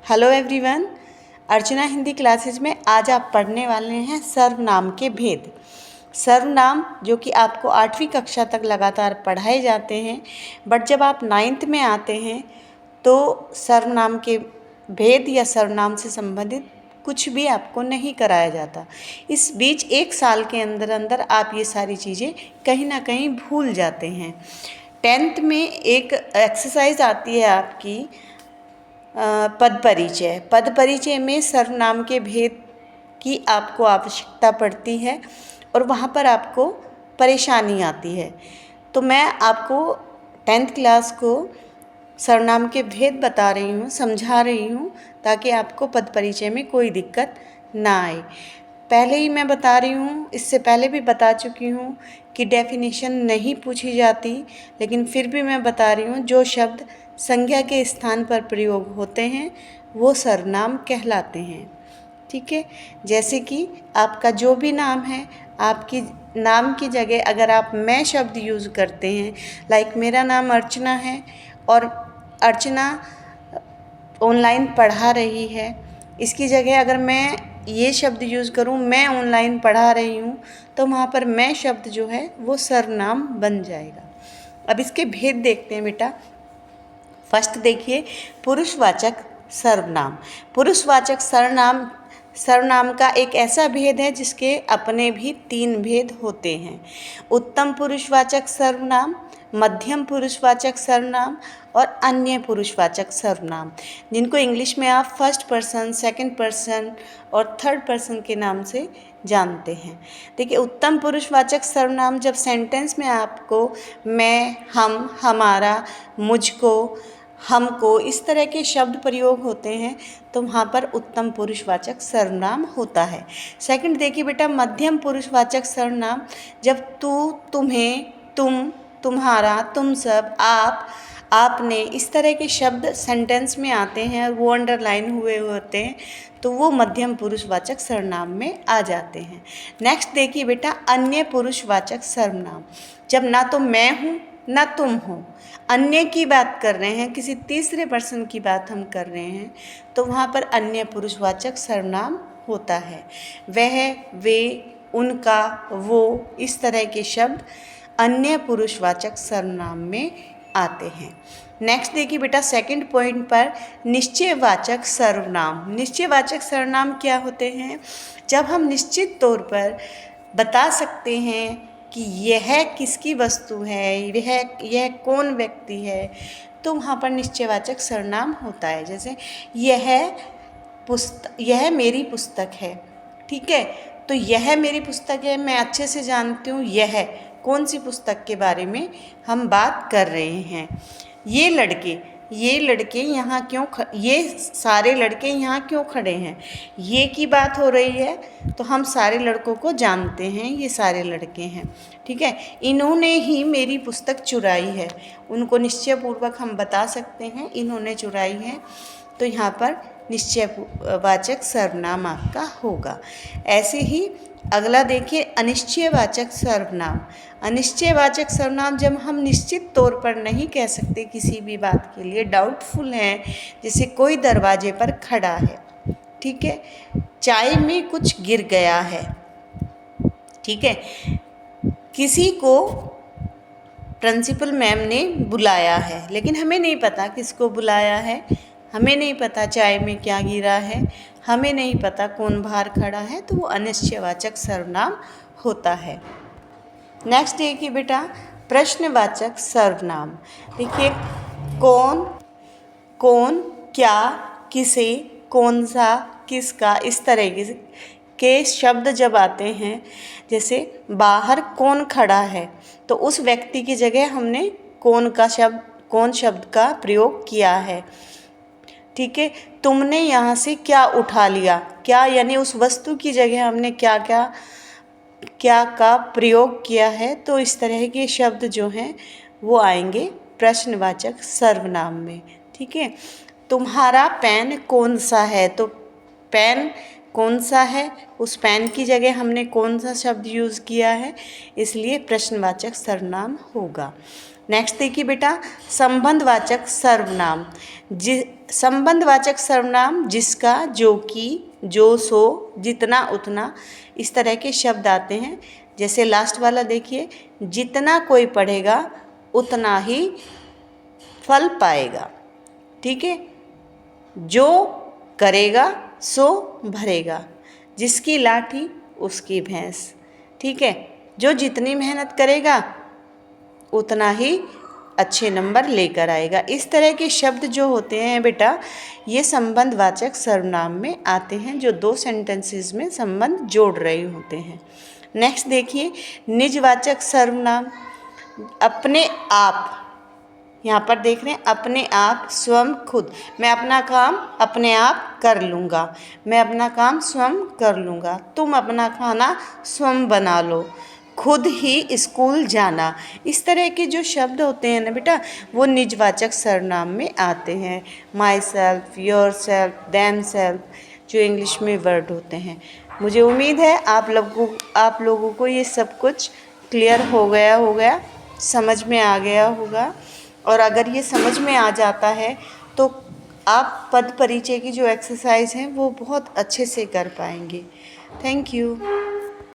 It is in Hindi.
हेलो एवरीवन, अर्चना हिंदी क्लासेज में आज आप पढ़ने वाले हैं सर्वनाम के भेद। सर्वनाम जो कि आपको 8वीं कक्षा तक लगातार पढ़ाए जाते हैं, बट जब आप 9th में आते हैं तो सर्वनाम के भेद या सर्वनाम से संबंधित कुछ भी आपको नहीं कराया जाता। इस बीच 1 साल के अंदर अंदर आप ये सारी चीज़ें कहीं ना कहीं भूल जाते हैं। 10th में एक एक्सरसाइज आती है आपकी पद परिचय। पद परिचय में सर्वनाम के भेद की आपको आवश्यकता पड़ती है और वहाँ पर आपको परेशानी आती है। तो मैं आपको 10th क्लास को सर्वनाम के भेद बता रही हूँ, समझा रही हूँ, ताकि आपको पद परिचय में कोई दिक्कत ना आए। पहले ही मैं बता रही हूँ, इससे पहले भी बता चुकी हूँ कि डेफिनेशन नहीं पूछी जाती, लेकिन फिर भी मैं बता रही हूँ जो शब्द संज्ञा के स्थान पर प्रयोग होते हैं वो सर्वनाम कहलाते हैं। ठीक है, जैसे कि आपका जो भी नाम है, आपकी नाम की जगह अगर आप मैं शब्द यूज़ करते हैं, लाइक मेरा नाम अर्चना है और अर्चना ऑनलाइन पढ़ा रही है, इसकी जगह अगर मैं ये शब्द यूज़ करूँ मैं ऑनलाइन पढ़ा रही हूँ, तो वहाँ पर मैं शब्द जो है वो सर्वनाम बन जाएगा। अब इसके भेद देखते हैं बेटा। फर्स्ट देखिए, पुरुषवाचक सर्वनाम। पुरुषवाचक सर्वनाम का एक ऐसा भेद है जिसके अपने भी 3 भेद होते हैं। उत्तम पुरुषवाचक सर्वनाम, मध्यम पुरुषवाचक सर्वनाम और अन्य पुरुषवाचक सर्वनाम, जिनको इंग्लिश में आप फर्स्ट पर्सन, सेकंड पर्सन और थर्ड पर्सन के नाम से जानते हैं। देखिए, उत्तम पुरुषवाचक सर्वनाम जब सेंटेंस में आपको मैं, हम, हमारा, मुझको, हमको इस तरह के शब्द प्रयोग होते हैं तो वहाँ पर उत्तम पुरुषवाचक सर्वनाम होता है। सेकंड देखिए बेटा, मध्यम पुरुषवाचक सर्वनाम जब तू, तुम्हें, तुम, तुम्हारा, तुम सब, आप, आपने इस तरह के शब्द सेंटेंस में आते हैं और वो अंडरलाइन हुए होते हैं तो वो मध्यम पुरुषवाचक सर्वनाम में आ जाते हैं। नेक्स्ट देखिए बेटा, अन्य पुरुषवाचक सर्वनाम। जब ना तो मैं हूँ ना तुम हो, अन्य की बात कर रहे हैं, किसी तीसरे पर्सन की बात हम कर रहे हैं, तो वहाँ पर अन्य पुरुषवाचक सर्वनाम होता है। वह, वे, उनका, वो, इस तरह के शब्द अन्य पुरुषवाचक सर्वनाम में आते हैं। नेक्स्ट देखिए बेटा, सेकंड पॉइंट पर निश्चयवाचक सर्वनाम। निश्चयवाचक सर्वनाम क्या होते हैं? जब हम निश्चित तौर पर बता सकते हैं कि यह किसकी वस्तु है, यह कौन व्यक्ति है, तो वहाँ पर निश्चयवाचक सर्वनाम होता है। जैसे यह मेरी पुस्तक है। ठीक है, तो यह मेरी पुस्तक है, मैं अच्छे से जानती हूँ यह कौन सी पुस्तक के बारे में हम बात कर रहे हैं। ये लड़के यहाँ क्यों ये सारे लड़के यहाँ क्यों खड़े हैं? ये की बात हो रही है तो हम सारे लड़कों को जानते हैं, ये सारे लड़के हैं। ठीक है, इन्होंने ही मेरी पुस्तक चुराई है, उनको निश्चयपूर्वक हम बता सकते हैं इन्होंने चुराई है, तो यहाँ पर निश्चयवाचक सर्वनाम आपका होगा। ऐसे ही अगला देखिए, अनिश्चयवाचक सर्वनाम। अनिश्चयवाचक सर्वनाम जब हम निश्चित तौर पर नहीं कह सकते किसी भी बात के लिए, डाउटफुल हैं, जैसे कोई दरवाजे पर खड़ा है, ठीक है, चाय में कुछ गिर गया है, ठीक है, किसी को प्रिंसिपल मैम ने बुलाया है, लेकिन हमें नहीं पता किसको बुलाया है, हमें नहीं पता चाय में क्या गिरा है, हमें नहीं पता कौन बाहर खड़ा है, तो वो अनिश्चयवाचक सर्वनाम होता है। नेक्स्ट देखिए बेटा, प्रश्नवाचक सर्वनाम। देखिए, कौन, कौन, क्या, किसे, कौन सा, किसका, इस तरह के शब्द जब आते हैं, जैसे बाहर कौन खड़ा है, तो उस व्यक्ति की जगह हमने कौन शब्द का प्रयोग किया है। ठीक है, तुमने यहाँ से क्या उठा लिया, क्या यानी उस वस्तु की जगह हमने क्या का प्रयोग किया है, तो इस तरह के शब्द जो हैं वो आएंगे प्रश्नवाचक सर्वनाम में। ठीक है, तुम्हारा पेन कौन सा है, तो पेन कौन सा है, उस पेन की जगह हमने कौन सा शब्द यूज़ किया है, इसलिए प्रश्नवाचक सर्वनाम होगा। नेक्स्ट देखिए बेटा, संबंधवाचक सर्वनाम। संबंधवाचक सर्वनाम जिसका, जो कि, जो सो, जितना उतना, इस तरह के शब्द आते हैं। जैसे लास्ट वाला देखिए, जितना कोई पढ़ेगा उतना ही फल पाएगा। ठीक है, जो करेगा सो भरेगा, जिसकी लाठी उसकी भैंस। ठीक है, जो जितनी मेहनत करेगा उतना ही अच्छे नंबर लेकर आएगा। इस तरह के शब्द जो होते हैं बेटा, ये संबंधवाचक सर्वनाम में आते हैं, जो दो सेंटेंसेस में संबंध जोड़ रहे होते हैं। नेक्स्ट देखिए, निजवाचक सर्वनाम। अपने आप, यहाँ पर देख रहे हैं, अपने आप, स्वयं, खुद। मैं अपना काम अपने आप कर लूँगा, मैं अपना काम स्वयं कर लूँगा। तुम अपना खाना स्वयं बना लो, खुद ही स्कूल जाना। इस तरह के जो शब्द होते हैं ना बेटा, वो निजवाचक सर्वनाम में आते हैं। My self, your self, them self, जो इंग्लिश में वर्ड होते हैं। मुझे उम्मीद है आप लोगों को ये सब कुछ क्लियर हो गया, समझ में आ गया होगा। और अगर ये समझ में आ जाता है तो आप पद परिचय की जो एक्सरसाइज हैं वो बहुत अच्छे से कर पाएंगे। Thank you.